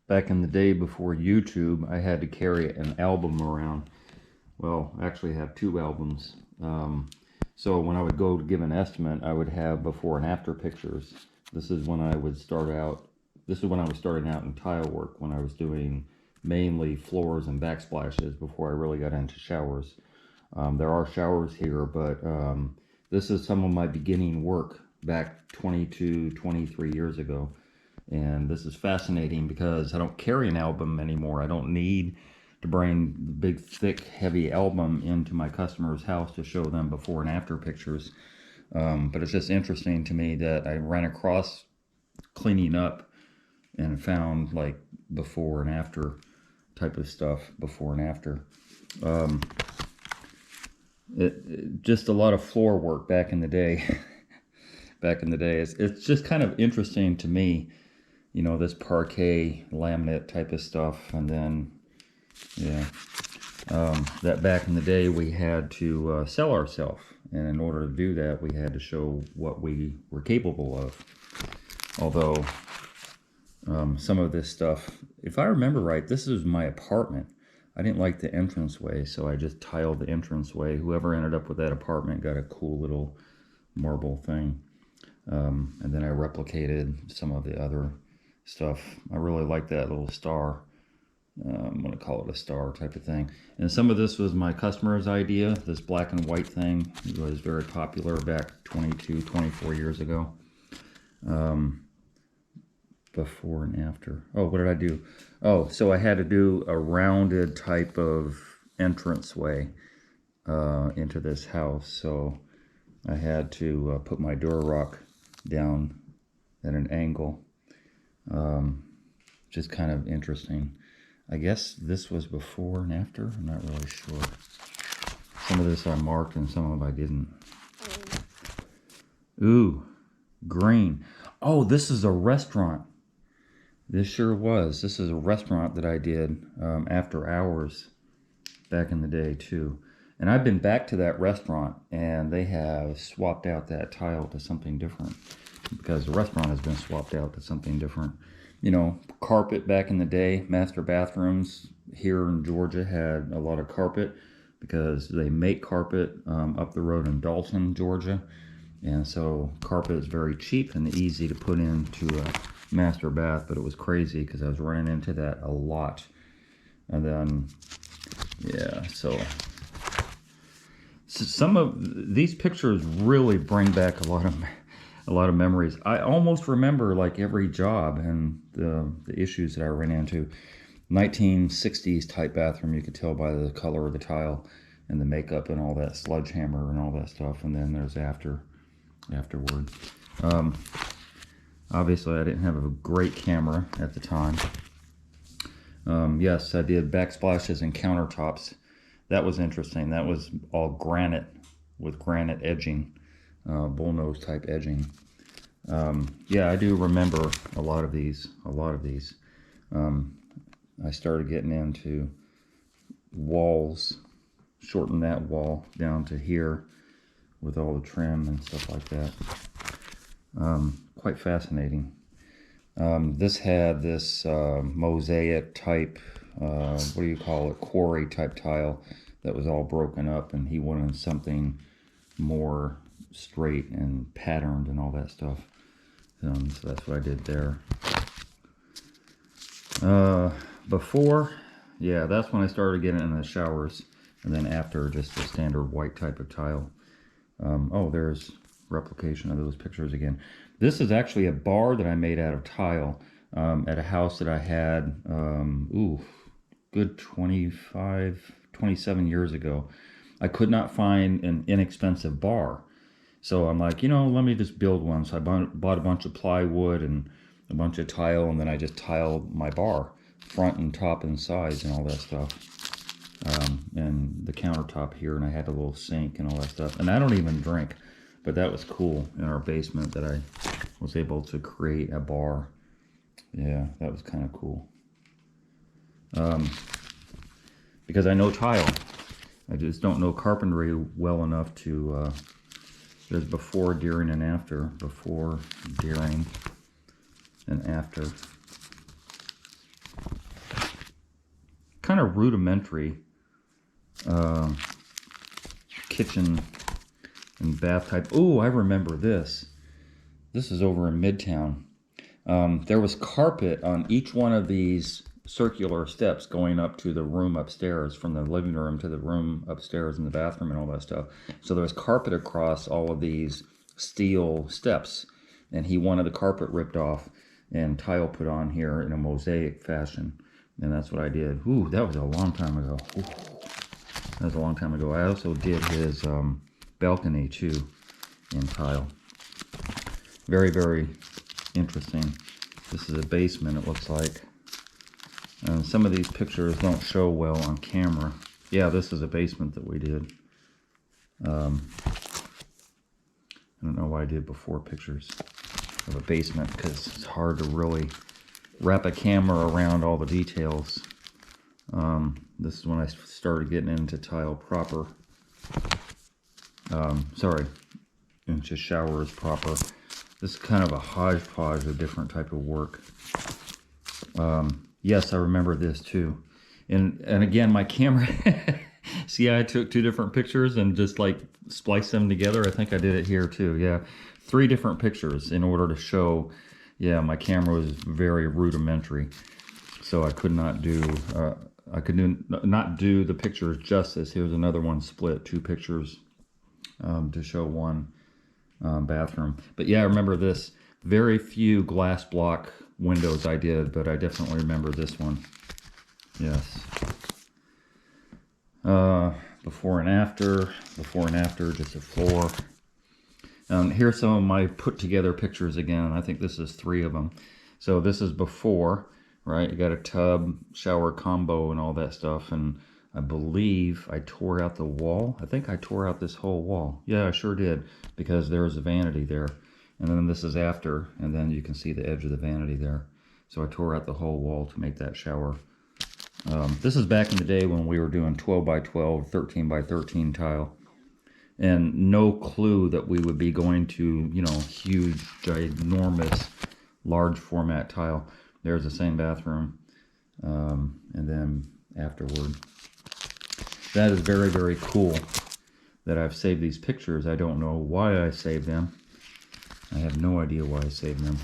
Back in the day before YouTube, I had to carry an album around. Well, actually I have two albums. So when I would go to give an estimate, I would have before and after pictures. This is when I would start out. This is when I was starting out in tile work, when I was doing mainly floors and backsplashes before I really got into showers. There are showers here, but this is some of my beginning work back 22, 23 years ago. And this is fascinating because I don't carry an album anymore. I don't need to bring the big, thick, heavy album into my customer's house to show them before and after pictures. But it's just interesting to me that I ran across cleaning up and found like before and after type of stuff, before and after. Just a lot of floor work back in the day. Back in the day, it's just kind of interesting to me, you know, this parquet laminate type of stuff. And then, yeah, that back in the day we had to sell ourselves, and in order to do that we had to show what we were capable of. Although some of this stuff, if I remember right, this is my apartment. I didn't like the entranceway, so I just tiled the entranceway. Whoever ended up with that apartment got a cool little marble thing. And then I replicated some of the other stuff. I really like that little star. I'm going to call it a star type of thing. And some of this was my customer's idea. This black and white thing was very popular back 22, 24 years ago. Before and after. Oh, what did I do? Oh, so I had to do a rounded type of entranceway into this house. So I had to put my door rock down at an angle. Just kind of interesting. I guess this was before and after. I'm not really sure. Some of this I marked and some of it I didn't. Ooh, green. Oh, this is a restaurant. This sure was. This is a restaurant that I did after hours back in the day too. And I've been back to that restaurant and they have swapped out that tile to something different, because the restaurant has been swapped out to something different. You know, carpet back in the day, master bathrooms here in Georgia had a lot of carpet because they make carpet up the road in Dalton, Georgia. And so carpet is very cheap and easy to put into a master bath, but it was crazy because I was running into that a lot. And then, yeah, so some of these pictures really bring back a lot of memories. I almost remember like every job and the issues that I ran into. 1960s type bathroom, you could tell by the color of the tile and the makeup and all that sledgehammer and all that stuff. And then there's afterward. Obviously I didn't have a great camera at the time. Yes, I did backsplashes and countertops. That was interesting. That was all granite with granite edging, bullnose type edging. Yeah, I do remember a lot of these. I started getting into walls, shorten that wall down to here with all the trim and stuff like that. Quite fascinating. This had this mosaic type, what do you call it, quarry type tile that was all broken up, and he wanted something more straight and patterned and all that stuff. So that's what I did there. Before, yeah, that's when I started getting in the showers, and then after, just the standard white type of tile. Oh, there's replication of those pictures again. This is actually a bar that I made out of tile at a house that I had, good 27 years ago. I could not find an inexpensive bar. So I'm like, you know, let me just build one. So I bought a bunch of plywood and a bunch of tile, and then I just tiled my bar, front and top and sides and all that stuff. And the countertop here, and I had a little sink and all that stuff. And I don't even drink, but that was cool in our basement that I was able to create a bar. Yeah, that was kind of cool. Because I know tile. I just don't know carpentry well enough to, there's before, during, and after. Before, during, and after. kind of rudimentary kitchen and bath type. Oh, I remember this. This is over in Midtown. There was carpet on each one of these circular steps going up to the room upstairs, from the living room to the room upstairs and the bathroom and all that stuff. So there was carpet across all of these steel steps, and he wanted the carpet ripped off and tile put on here in a mosaic fashion, and that's what I did. Ooh, that was a long time ago. Ooh, that was a long time ago. I also did his balcony too in tile. Very, very interesting. This is a basement, it looks like. And some of these pictures don't show well on camera. Yeah, this is a basement that we did. I don't know why I did before pictures of a basement, because it's hard to really wrap a camera around all the details. This is when I started getting into tile proper. Sorry, into showers proper. This is kind of a hodgepodge of different type of work. Yes, I remember this too. And again, my camera, see, I took 2 different pictures and just like spliced them together. I think I did it here too. Yeah, 3 different pictures in order to show, yeah, my camera was very rudimentary. So I could not do, not do the pictures justice. Here's another one split, 2 pictures to show one bathroom. But yeah, I remember this. Very few glass block windows I did, but I definitely remember this one. Yes. Before and after, just a floor. Here's some of my put together pictures again. I think this is 3 of them. So this is before, right? You got a tub, shower combo and all that stuff. And I believe I tore out the wall. I think I tore out this whole wall. Yeah, I sure did, because there was a vanity there. And then this is after, and then you can see the edge of the vanity there. So I tore out the whole wall to make that shower. This is back in the day when we were doing 12 by 12, 13 by 13 tile. And no clue that we would be going to, you know, huge, ginormous, large format tile. There's the same bathroom. And then afterward. That is very, very cool that I've saved these pictures. I don't know why I saved them. I have no idea why I saved them.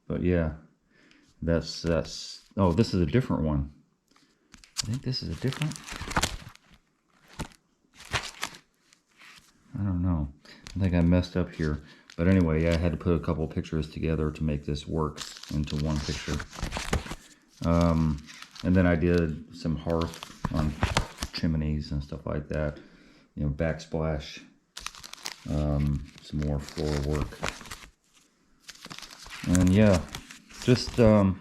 But yeah, that's, oh, this is a different one. I think this is a different, I don't know. I think I messed up here. But anyway, yeah, I had to put a couple pictures together to make this work into one picture. And then I did some hearth on chimneys and stuff like that. You know, backsplash. Some more floor work. And yeah, just kind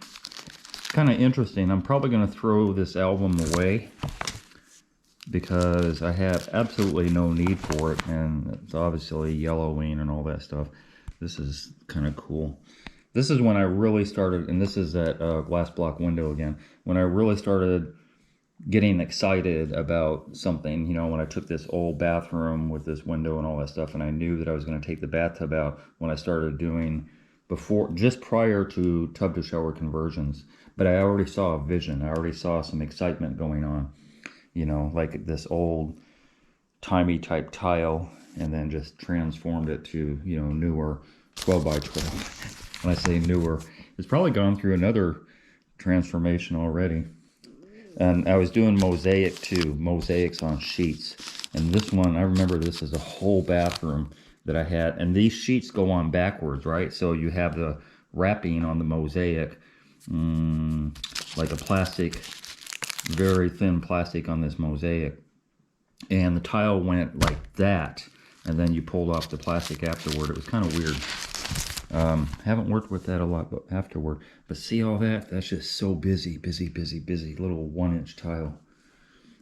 of interesting. I'm probably going to throw this album away because I have absolutely no need for it, and it's obviously yellowing and all that stuff. This is kind of cool. This is when I really started, and this is that glass block window again, when I really started getting excited about something, you know, when I took this old bathroom with this window and all that stuff, and I knew that I was going to take the bathtub out when I started doing, before, just prior to tub to shower conversions. But I already saw a vision. I already saw some excitement going on, you know, like this old timey type tile, and then just transformed it to, you know, newer 12 by 12. When I say newer, it's probably gone through another transformation already. And I was doing mosaic too, mosaics on sheets. And this one, I remember this is a whole bathroom that I had. And these sheets go on backwards, right? So you have the wrapping on the mosaic, like a plastic, very thin plastic on this mosaic. And the tile went like that. And then you pulled off the plastic afterward. It was kind of weird. Haven't worked with that a lot but afterward. But see all that? That's just so busy. Little 1-inch tile.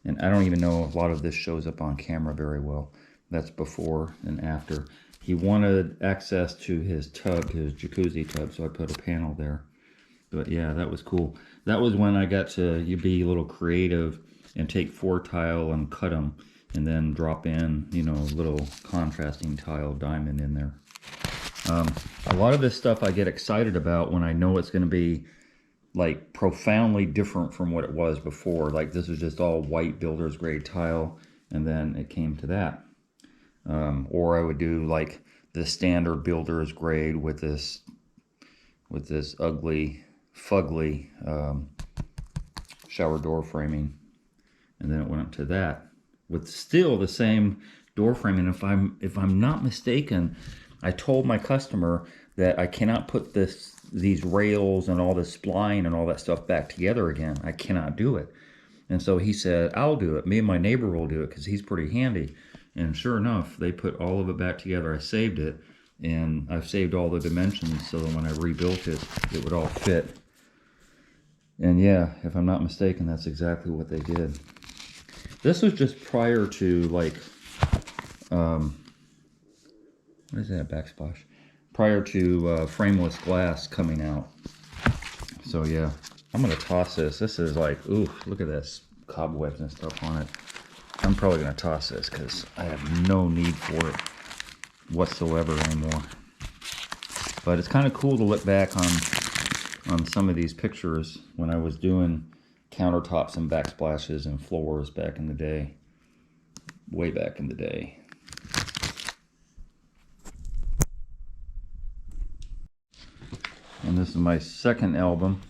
And I don't even know if a lot of this shows up on camera very well. That's before and after. He wanted access to his tub, his jacuzzi tub, so I put a panel there. But yeah, that was cool. That was when I got to be a little creative and take 4 tile and cut them. And then drop in, you know, a little contrasting tile diamond in there. A lot of this stuff I get excited about when I know it's going to be like profoundly different from what it was before. Like this was just all white builder's grade tile, and then it came to that. Or I would do like the standard builder's grade with this ugly, fugly shower door framing, and then it went up to that with still the same door framing. If I'm not mistaken, I told my customer that I cannot put these rails and all this spline and all that stuff back together again. I cannot do it. And so he said, I'll do it. Me and my neighbor will do it because he's pretty handy. And sure enough, they put all of it back together. I saved it, and I've saved all the dimensions so that when I rebuilt it, it would all fit. And yeah, if I'm not mistaken, that's exactly what they did. This was just prior to like, what is that, backsplash? Prior to frameless glass coming out. So yeah, I'm gonna toss this. This is like, ooh, look at this, cobwebs and stuff on it. I'm probably gonna toss this because I have no need for it whatsoever anymore. But it's kind of cool to look back on some of these pictures when I was doing countertops and backsplashes and floors back in the day, way back in the day. And this is my second album.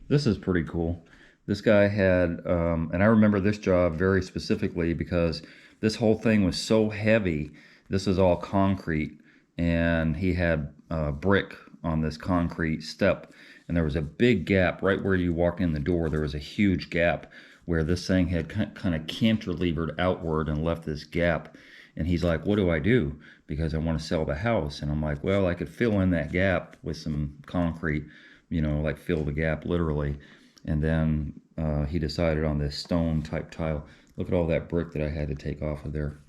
This is pretty cool. This guy had, and I remember this job very specifically because this whole thing was so heavy. This is all concrete, and he had brick on this concrete step, and there was a big gap right where you walk in the door. There was a huge gap where this thing had kind of cantilevered outward and left this gap. And he's like, what do I do? Because I want to sell the house. And I'm like, well, I could fill in that gap with some concrete, you know, like fill the gap literally. And then he decided on this stone type tile. Look at all that brick that I had to take off of there.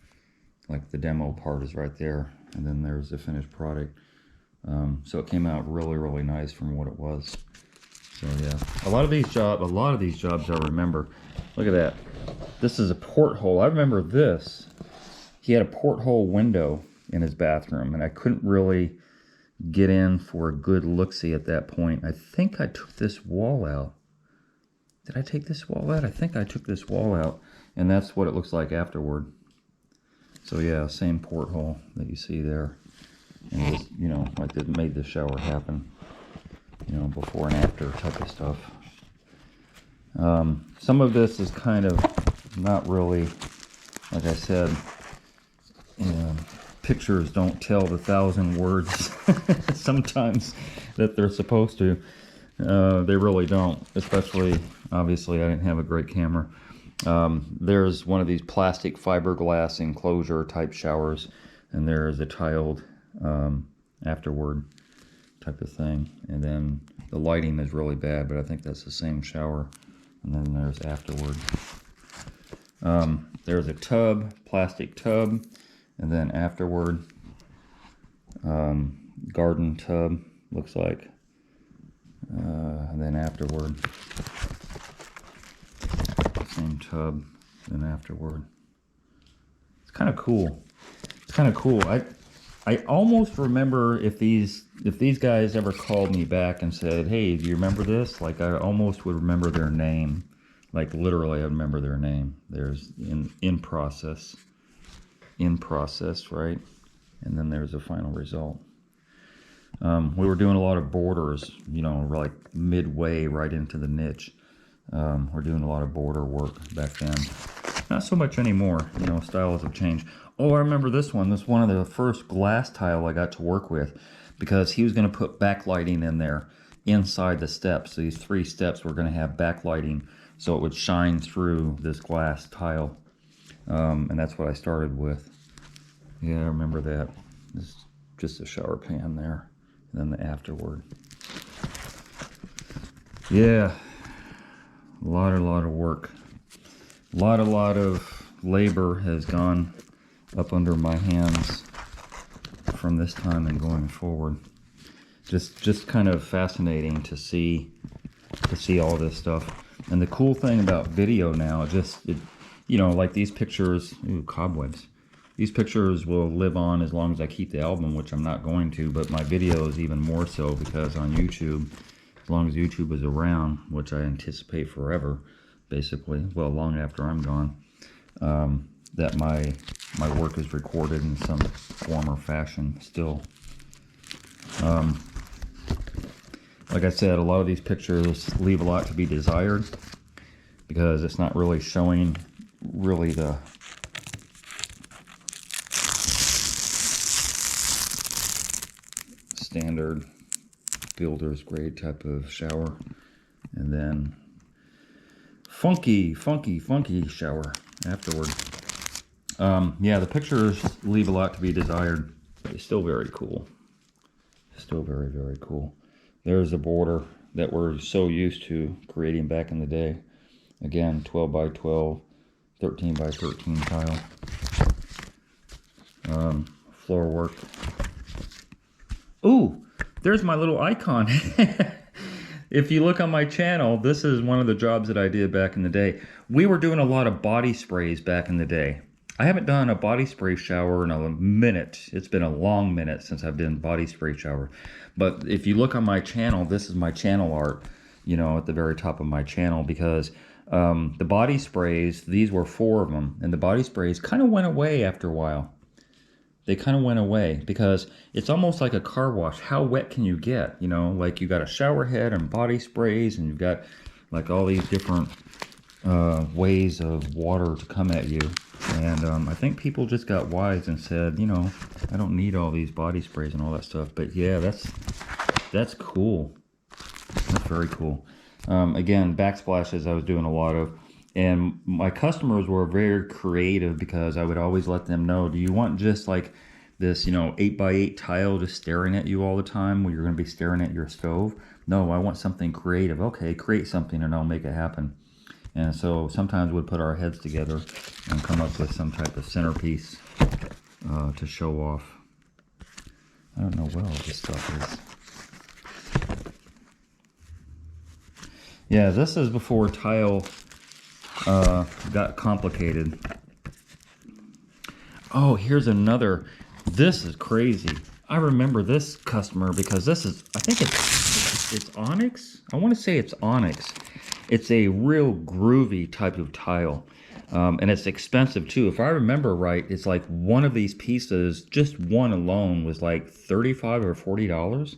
Like the demo part is right there. And then there's the finished product. So it came out really, really nice from what it was. So yeah, a lot of these jobs I remember. Look at that. This is a porthole. I remember this. He had a porthole window in his bathroom, and I couldn't really get in for a good look-see at that point. I think I took this wall out. Did I take this wall out? I think I took this wall out, and that's what it looks like afterward. So yeah, same porthole that you see there. And it was, you know, like it made the shower happen, you know, before and after type of stuff. Some of this is kind of not really, like I said, pictures don't tell the 1,000 words sometimes that they're supposed to. They really don't, especially, obviously, I didn't have a great camera. There's one of these plastic fiberglass enclosure type showers, and there's a tiled afterward type of thing. And then the lighting is really bad, but I think that's the same shower. And then there's afterward. There's a tub, plastic tub, and then afterward, garden tub, looks like. And then afterward, same tub, then afterward. It's kind of cool. It's kind of cool. I almost remember if these guys ever called me back and said, hey, do you remember this? Like, I almost would remember their name. Like, literally, I remember their name. There's in process, right? And then there's a final result. We were doing a lot of borders, you know, like midway right into the niche. We're doing a lot of border work back then. Not so much anymore, you know, styles have changed. Oh, I remember this one. This is one of the first glass tile I got to work with because he was going to put backlighting in there inside the steps. So these 3 steps were going to have backlighting so it would shine through this glass tile. And that's what I started with. Yeah, I remember that. This is just a shower pan there. And then the afterward. Yeah, a lot of work. A lot of labor has gone up under my hands from this time and going forward. Just kind of fascinating to see all this stuff. And the cool thing about video now, you know, like these pictures, ooh, cobwebs. These pictures will live on as long as I keep the album, which I'm not going to, but my videos even more so because on YouTube, as long as YouTube is around, which I anticipate forever, basically, well, long after I'm gone, that my work is recorded in some form or fashion still. Like I said, a lot of these pictures leave a lot to be desired because it's not really showing really the standard builder's grade type of shower, and then funky shower afterward. Yeah, the pictures leave a lot to be desired, but it's still very cool. Still very, very cool. There's a border that we're so used to creating back in the day. Again, 12 by 12, 13 by 13 tile. Floor work. Ooh, there's my little icon. If you look on my channel, this is one of the jobs that I did back in the day. We were doing a lot of body sprays back in the day. I haven't done a body spray shower in a minute. It's been a long minute since I've done body spray shower. But if you look on my channel, this is my channel art, you know, at the very top of my channel, because the body sprays, these were 4 of them, and the body sprays kind of went away after a while. They kind of went away because it's almost like a car wash. How wet can you get? You know, like you got a shower head and body sprays, and you've got like all these different ways of water to come at you. And I think people just got wise and said, you know, I don't need all these body sprays and all that stuff. But yeah, that's cool. That's very cool. Again, backsplashes I was doing a lot of. And my customers were very creative because I would always let them know, do you want just like this, you know, 8x8 tile just staring at you all the time where you're going to be staring at your stove? No, I want something creative. Okay, create something and I'll make it happen. And so sometimes we'd put our heads together and come up with some type of centerpiece to show off. I don't know what all this stuff is. Yeah, this is before tile got complicated. Oh, here's another. This is crazy. I remember this customer because this is, I think it's onyx. I want to say it's onyx. It's a real groovy type of tile, and it's expensive too. If I remember right, it's like one of these pieces, just one alone, was like $35 or $40,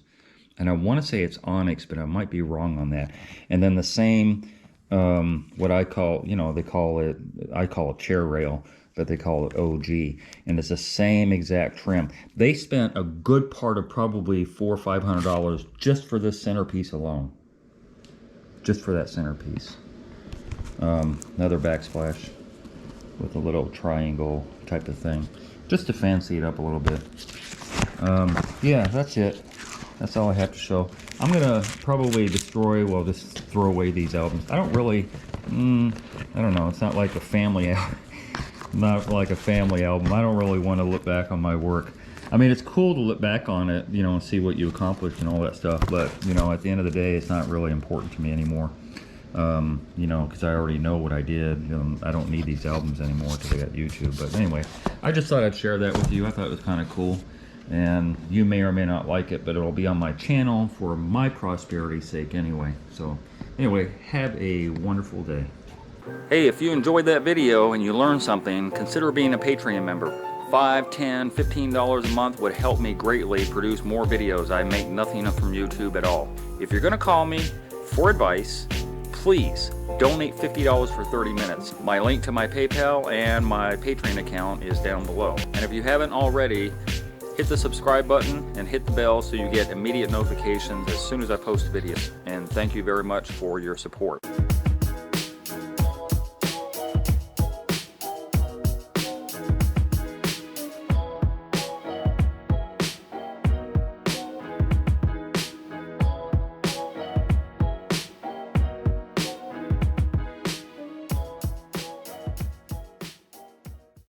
and I want to say it's onyx, but I might be wrong on that. And then the same, what I call, you know, they call it, I call it chair rail, but they call it OG, and it's the same exact trim. They spent a good part of probably $400 or $500 just for this centerpiece alone. Just for that centerpiece. Another backsplash with a little triangle type of thing, just to fancy it up a little bit. Yeah, that's it. That's all I have to show. I'm gonna probably destroy, well, just throw away these albums. I don't really, I don't know, it's not like a family album. Not like a family album. I don't really want to look back on my work. I mean, it's cool to look back on it, you know, and see what you accomplished and all that stuff, but, you know, at the end of the day, it's not really important to me anymore, you know, because I already know what I did. You know, I don't need these albums anymore because I got YouTube. But anyway, I just thought I'd share that with you. I thought it was kind of cool, and you may or may not like it, but it'll be on my channel for my prosperity's sake anyway. So anyway, have a wonderful day. Hey, if you enjoyed that video and you learned something, consider being a Patreon member. $5, $10, $15 a month would help me greatly produce more videos. I make nothing from YouTube at all. If you're gonna call me for advice, please donate $50 for 30 minutes. My link to my PayPal and my Patreon account is down below. And if you haven't already, hit the subscribe button and hit the bell so you get immediate notifications as soon as I post videos. And thank you very much for your support.